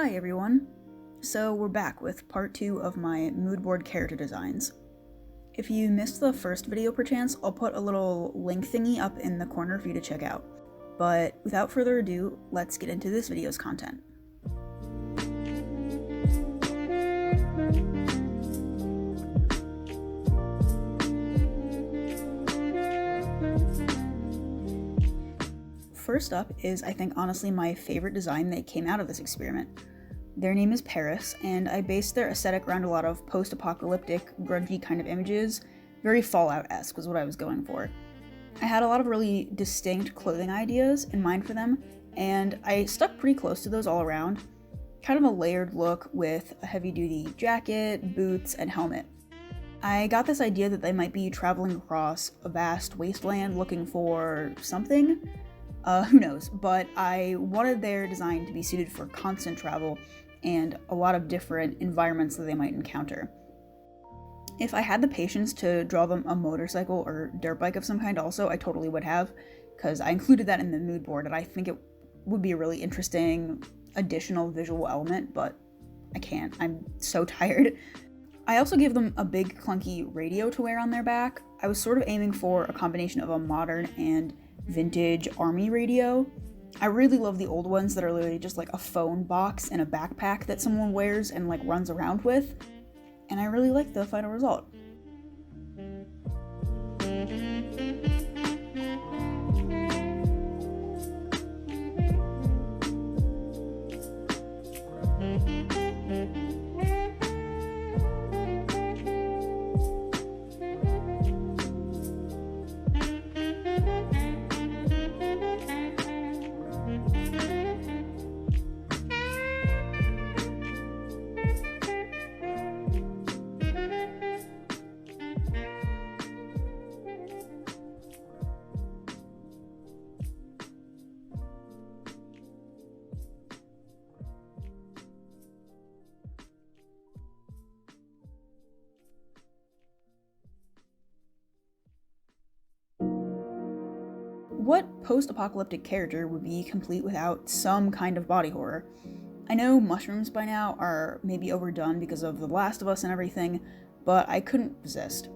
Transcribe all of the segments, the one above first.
Hi everyone! So we're back with part 2 of my mood board character designs. If you missed the first video perchance, I'll put a little link thingy up in the corner for you to check out. But without further ado, let's get into this video's content. First up is, I think, honestly my favorite design that came out of this experiment. Their name is Paris, and I based their aesthetic around a lot of post-apocalyptic, grungy kind of images. Very Fallout-esque was what I was going for. I had a lot of really distinct clothing ideas in mind for them, and I stuck pretty close to those all around. Kind of a layered look with a heavy-duty jacket, boots, and helmet. I got this idea that they might be traveling across a vast wasteland looking for something. Who knows, but I wanted their design to be suited for constant travel and a lot of different environments that they might encounter. If I had the patience to draw them a motorcycle or dirt bike of some kind also, I totally would have, because I included that in the mood board and I think it would be a really interesting additional visual element, but I can't. I'm so tired. I also gave them a big clunky radio to wear on their back. I was sort of aiming for a combination of a modern and vintage army radio. I really love the old ones that are literally just like a phone box and a backpack that someone wears and like runs around with, and I really like the final result. What post-apocalyptic character would be complete without some kind of body horror? I know mushrooms by now are maybe overdone because of The Last of Us and everything, but I couldn't resist.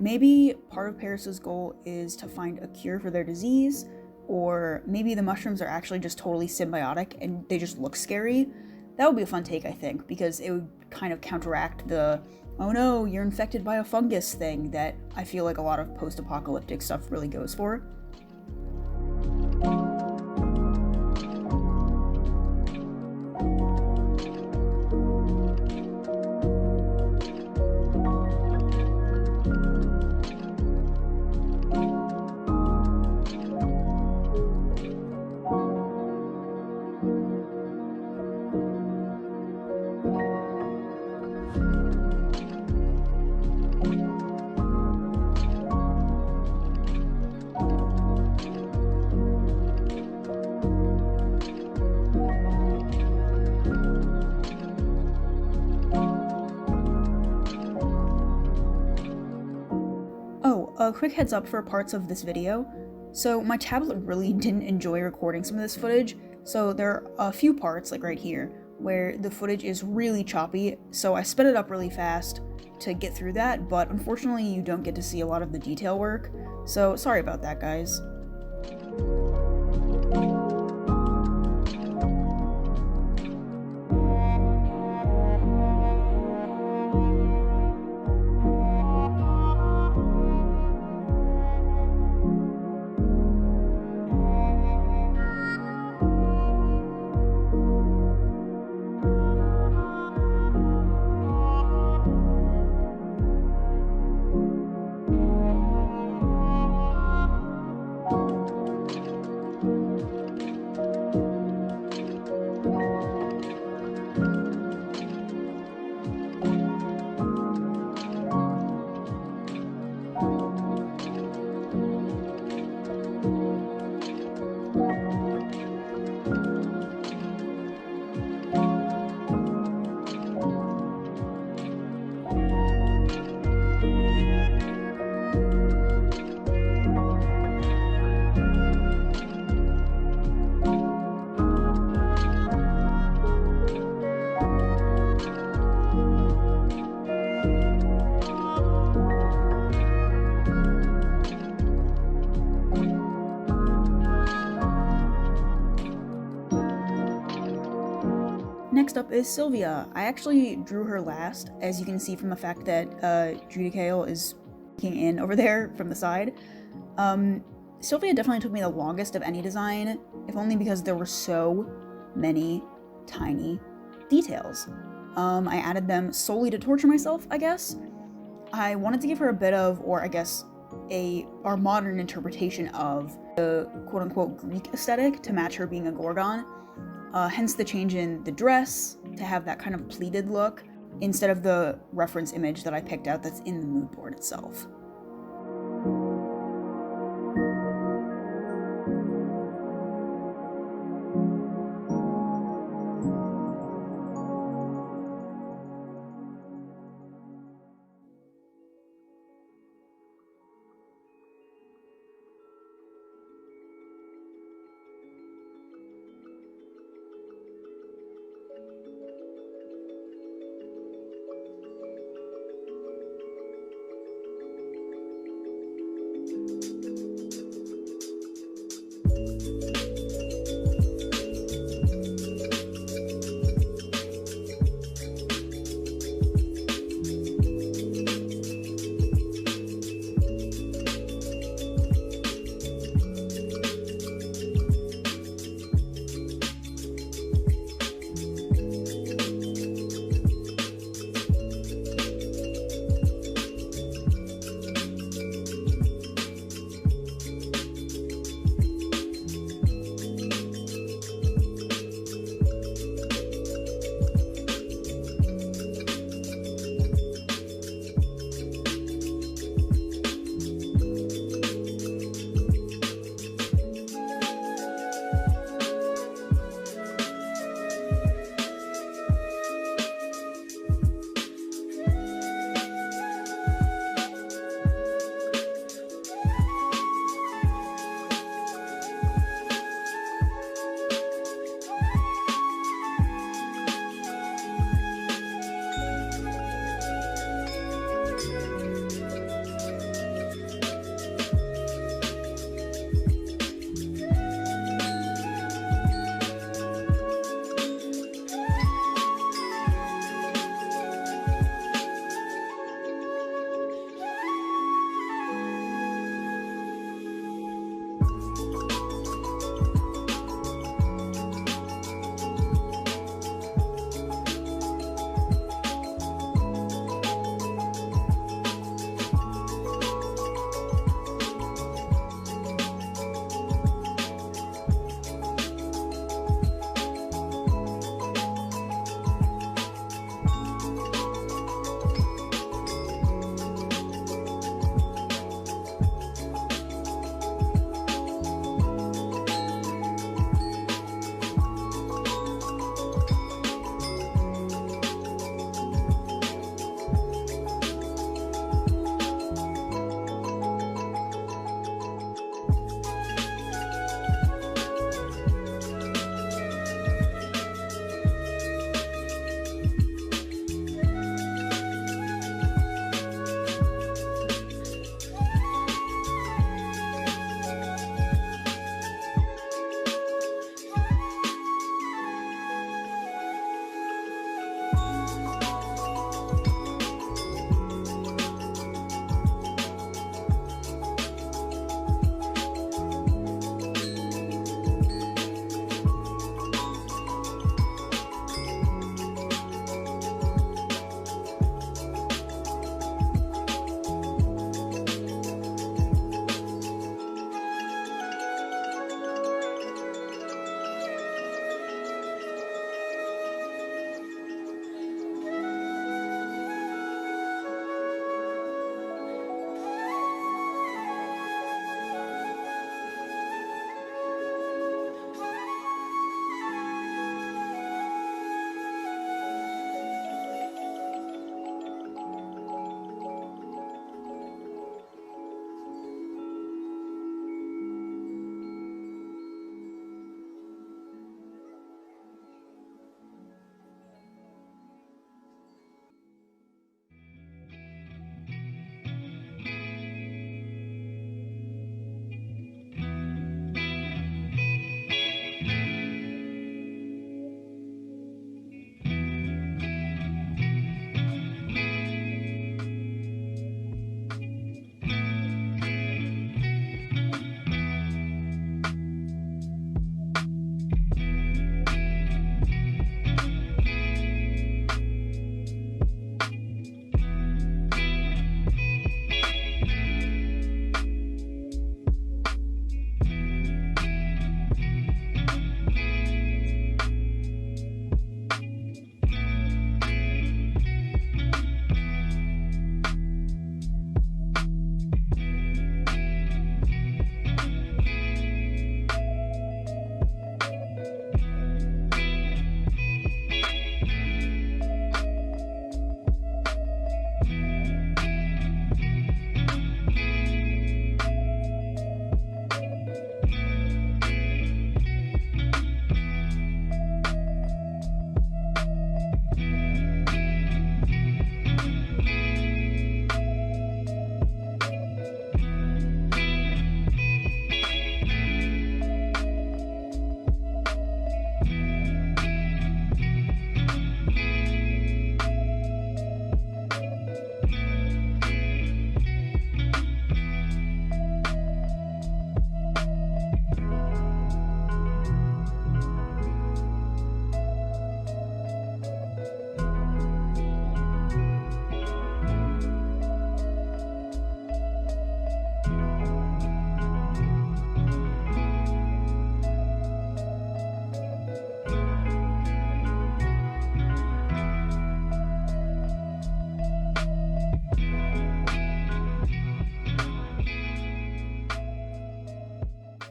Maybe part of Paris's goal is to find a cure for their disease, or maybe the mushrooms are actually just totally symbiotic and they just look scary. That would be a fun take, I think, because it would kind of counteract the "oh no, you're infected by a fungus" thing that I feel like a lot of post-apocalyptic stuff really goes for. A quick heads up for parts of this video. So my tablet really didn't enjoy recording some of this footage, so there are a few parts, like right here, where the footage is really choppy, so I sped it up really fast to get through that, but unfortunately you don't get to see a lot of the detail work, so sorry about that, guys. Next up is Sylvia. I actually drew her last, as you can see from the fact that Judicael is peeking in over there from the side. Sylvia definitely took me the longest of any design, if only because there were so many tiny details. I added them solely to torture myself, I guess. I wanted to give her a bit of, or I guess, our modern interpretation of the quote-unquote Greek aesthetic to match her being a Gorgon. Hence the change in the dress to have that kind of pleated look instead of the reference image that I picked out that's in the mood board itself.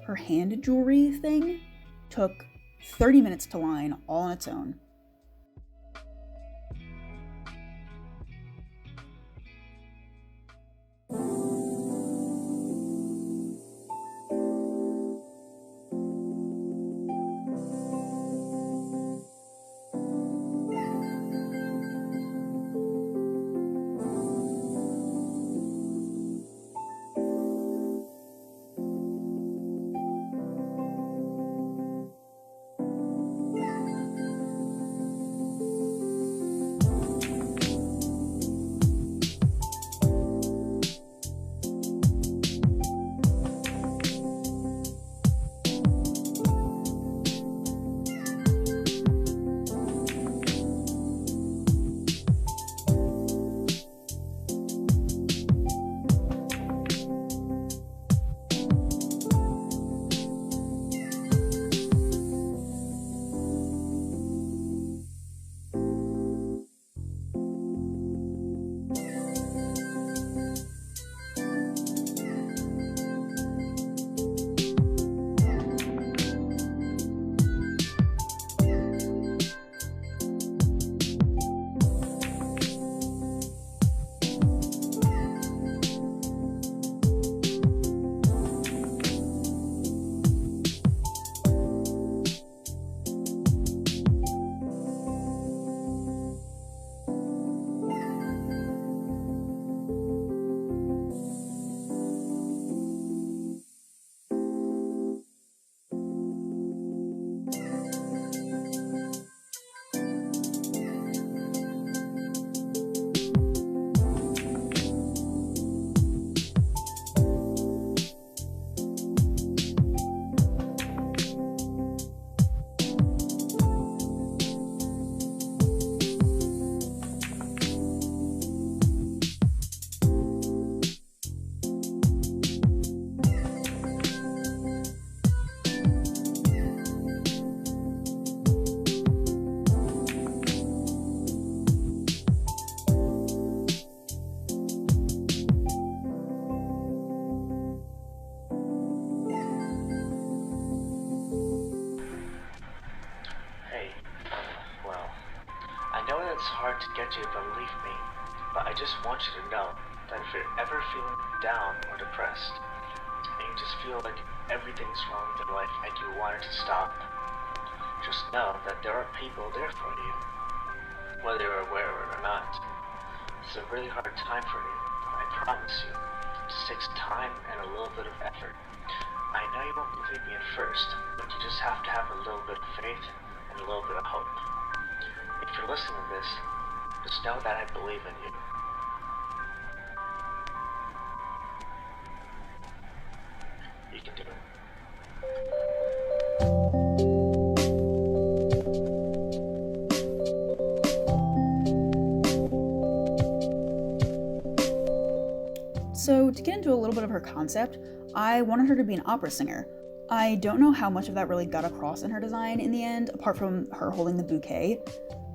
Her hand jewelry thing took 30 minutes to line all on its own. It's hard to get you to believe me, but I just want you to know that if you're ever feeling down or depressed, and you just feel like everything's wrong with your life and you want it to stop, just know that there are people there for you, whether you're aware of it or not. It's a really hard time for you, but I promise you, it just takes time and a little bit of effort. I know you won't believe me at first, but you just have to have a little bit of faith and a little bit of hope. If you're listening to this, just know that I believe in you. You can do it. So, to get into a little bit of her concept, I wanted her to be an opera singer. I don't know how much of that really got across in her design in the end, apart from her holding the bouquet.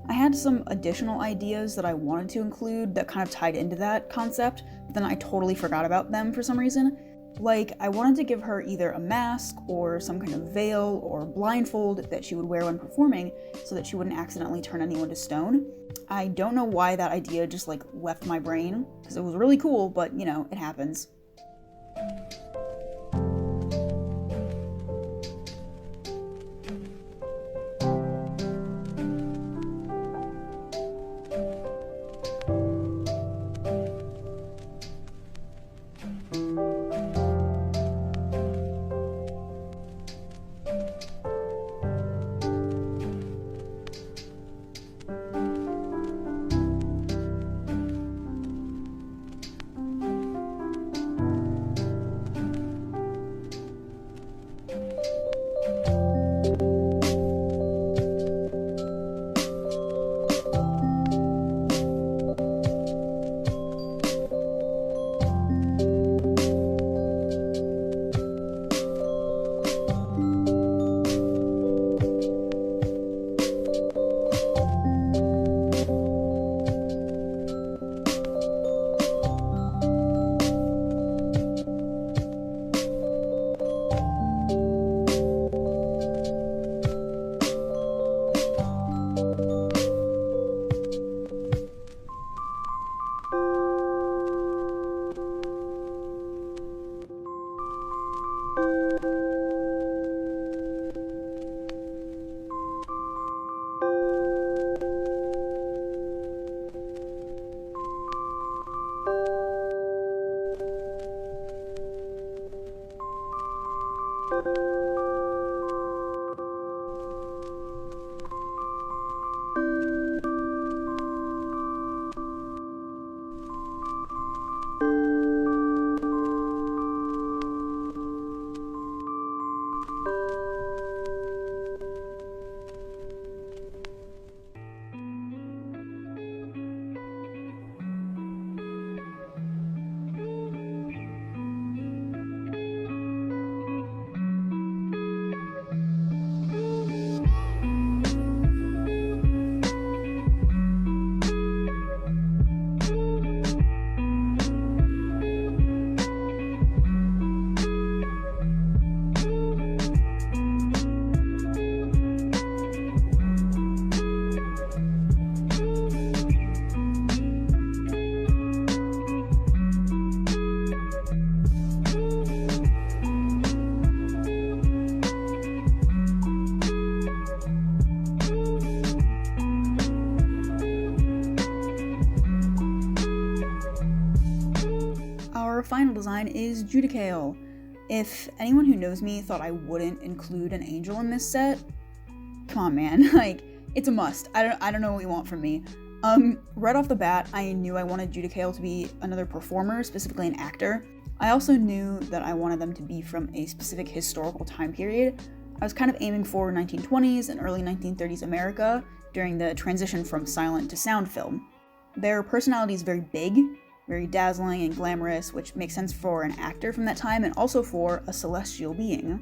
I had some additional ideas that I wanted to include that kind of tied into that concept, but then I totally forgot about them for some reason. Like, I wanted to give her either a mask or some kind of veil or blindfold that she would wear when performing so that she wouldn't accidentally turn anyone to stone. I don't know why that idea just left my brain, because it was really cool, but it happens. Our final design is Judicael. If anyone who knows me thought I wouldn't include an angel in this set, come on, man. Like, it's a must. I don't know what you want from me. Right off the bat, I knew I wanted Judicael to be another performer, specifically an actor. I also knew that I wanted them to be from a specific historical time period. I was kind of aiming for 1920s and early 1930s America during the transition from silent to sound film. Their personality is very big, very dazzling and glamorous, which makes sense for an actor from that time and also for a celestial being.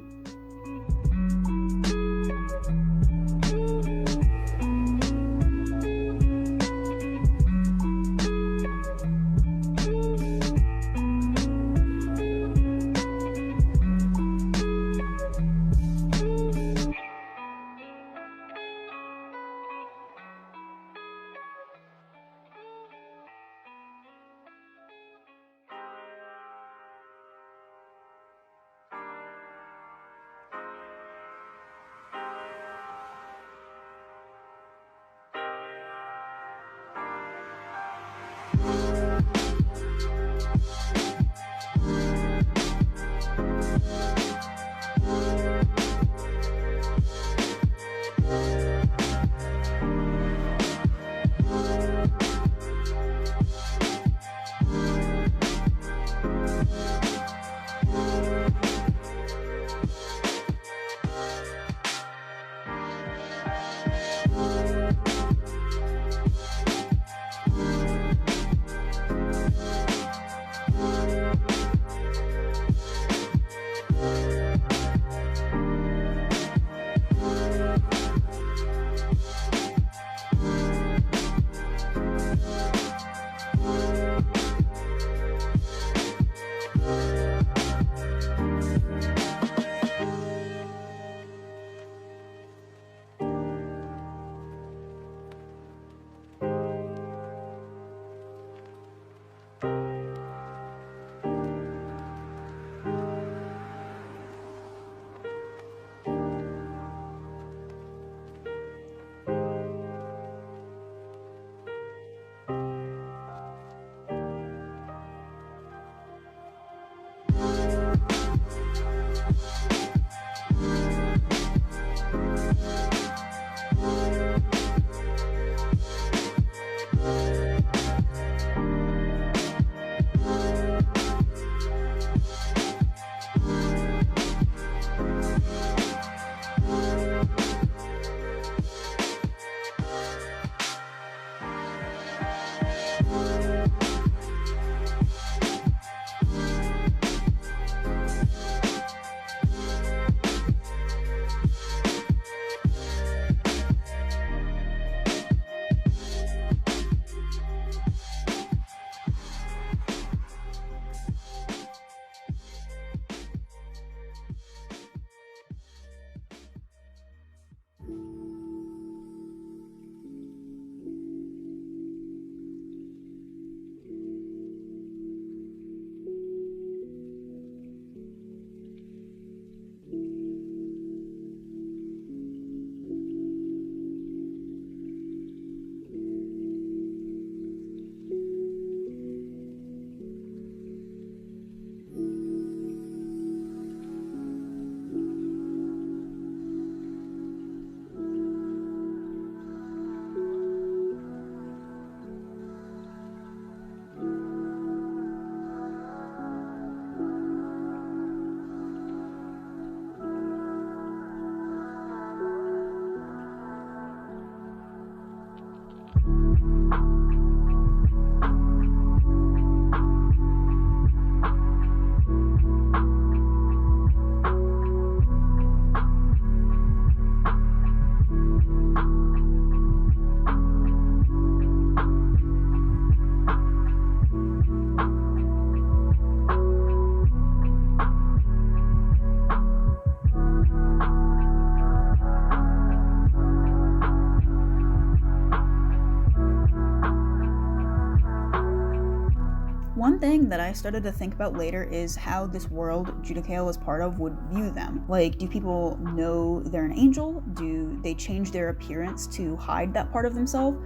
thing that I started to think about later is how this world Judicael is part of would view them. Like, do people know they're an angel? Do they change their appearance to hide that part of themselves?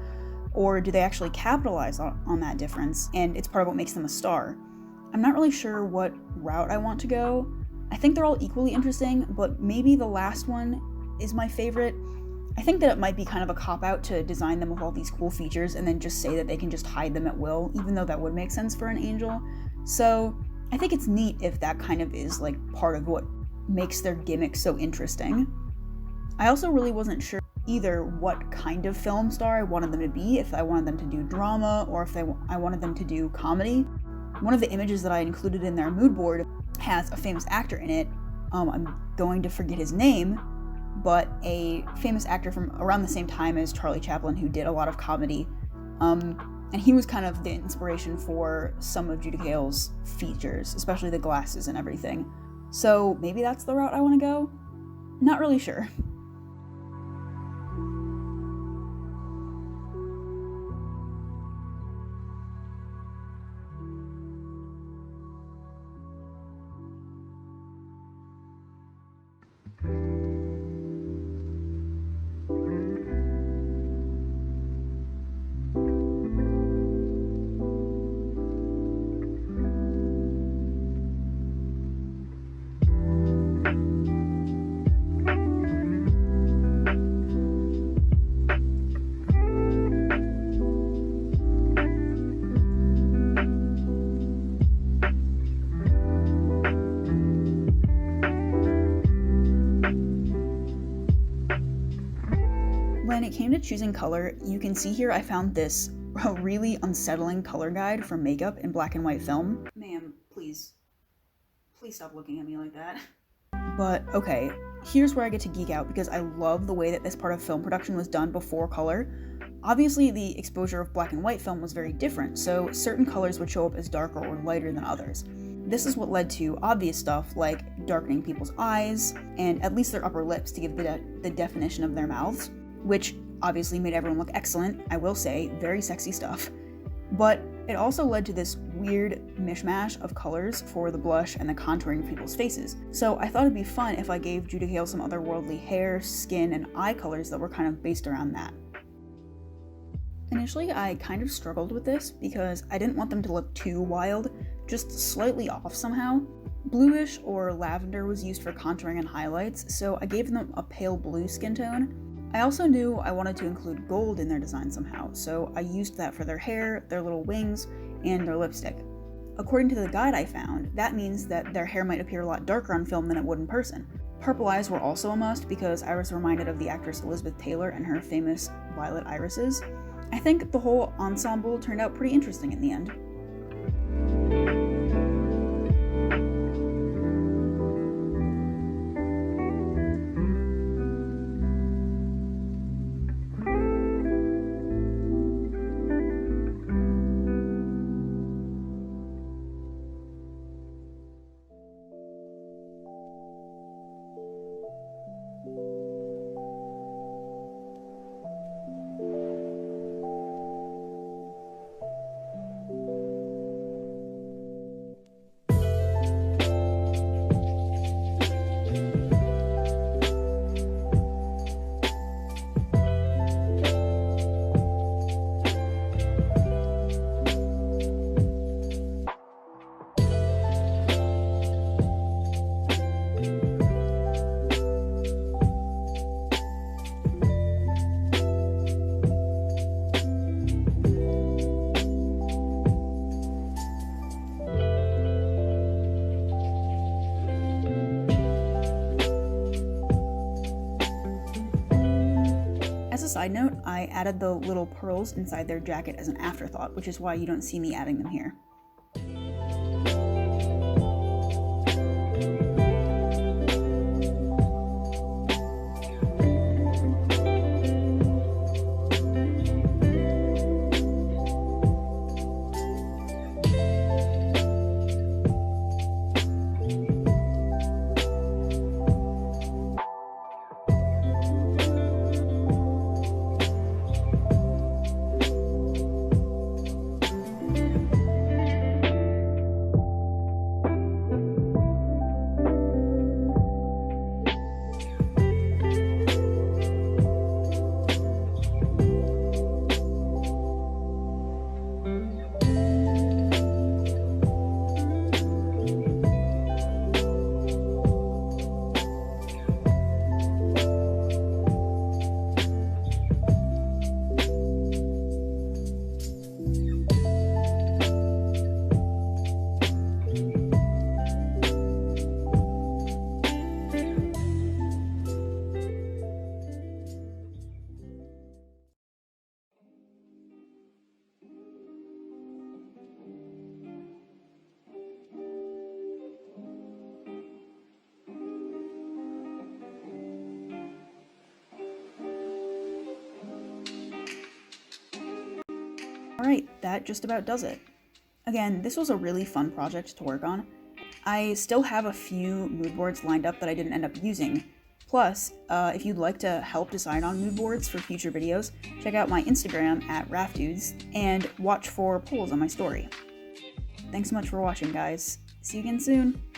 Or do they actually capitalize on that difference, and it's part of what makes them a star? I'm not really sure what route I want to go. I think they're all equally interesting, but maybe the last one is my favorite. I think that it might be kind of a cop-out to design them with all these cool features and then just say that they can just hide them at will, even though that would make sense for an angel. So I think it's neat if that kind of is like part of what makes their gimmick so interesting. I also really wasn't sure either what kind of film star I wanted them to be, if I wanted them to do drama or if I wanted them to do comedy. One of the images that I included in their mood board has a famous actor in it. I'm going to forget his name, but a famous actor from around the same time as Charlie Chaplin who did a lot of comedy. And he was kind of the inspiration for some of Judicael's features, especially the glasses and everything. So maybe that's the route I want to go? Not really sure. When it came to choosing color, you can see here I found this really unsettling color guide for makeup in black and white film. Ma'am, please stop looking at me like that. But okay, here's where I get to geek out because I love the way that this part of film production was done before color. Obviously, the exposure of black and white film was very different, so certain colors would show up as darker or lighter than others. This is what led to obvious stuff like darkening people's eyes, and at least their upper lips to give the definition of their mouths, which obviously made everyone look excellent, I will say, very sexy stuff. But it also led to this weird mishmash of colors for the blush and the contouring of people's faces. So I thought it'd be fun if I gave Judicael some otherworldly hair, skin, and eye colors that were kind of based around that. Initially, I kind of struggled with this because I didn't want them to look too wild, just slightly off somehow. Bluish or lavender was used for contouring and highlights, so I gave them a pale blue skin tone. I also knew I wanted to include gold in their design somehow, so I used that for their hair, their little wings, and their lipstick. According to the guide I found, that means that their hair might appear a lot darker on film than it would in person. Purple eyes were also a must because I was reminded of the actress Elizabeth Taylor and her famous violet irises. I think the whole ensemble turned out pretty interesting in the end. As a side note, I added the little pearls inside their jacket as an afterthought, which is why you don't see me adding them here. Alright, that just about does it. Again, this was a really fun project to work on. I still have a few mood boards lined up that I didn't end up using. Plus, if you'd like to help design on mood boards for future videos, check out my Instagram @raftdudes and watch for polls on my story. Thanks so much for watching, guys. See you again soon!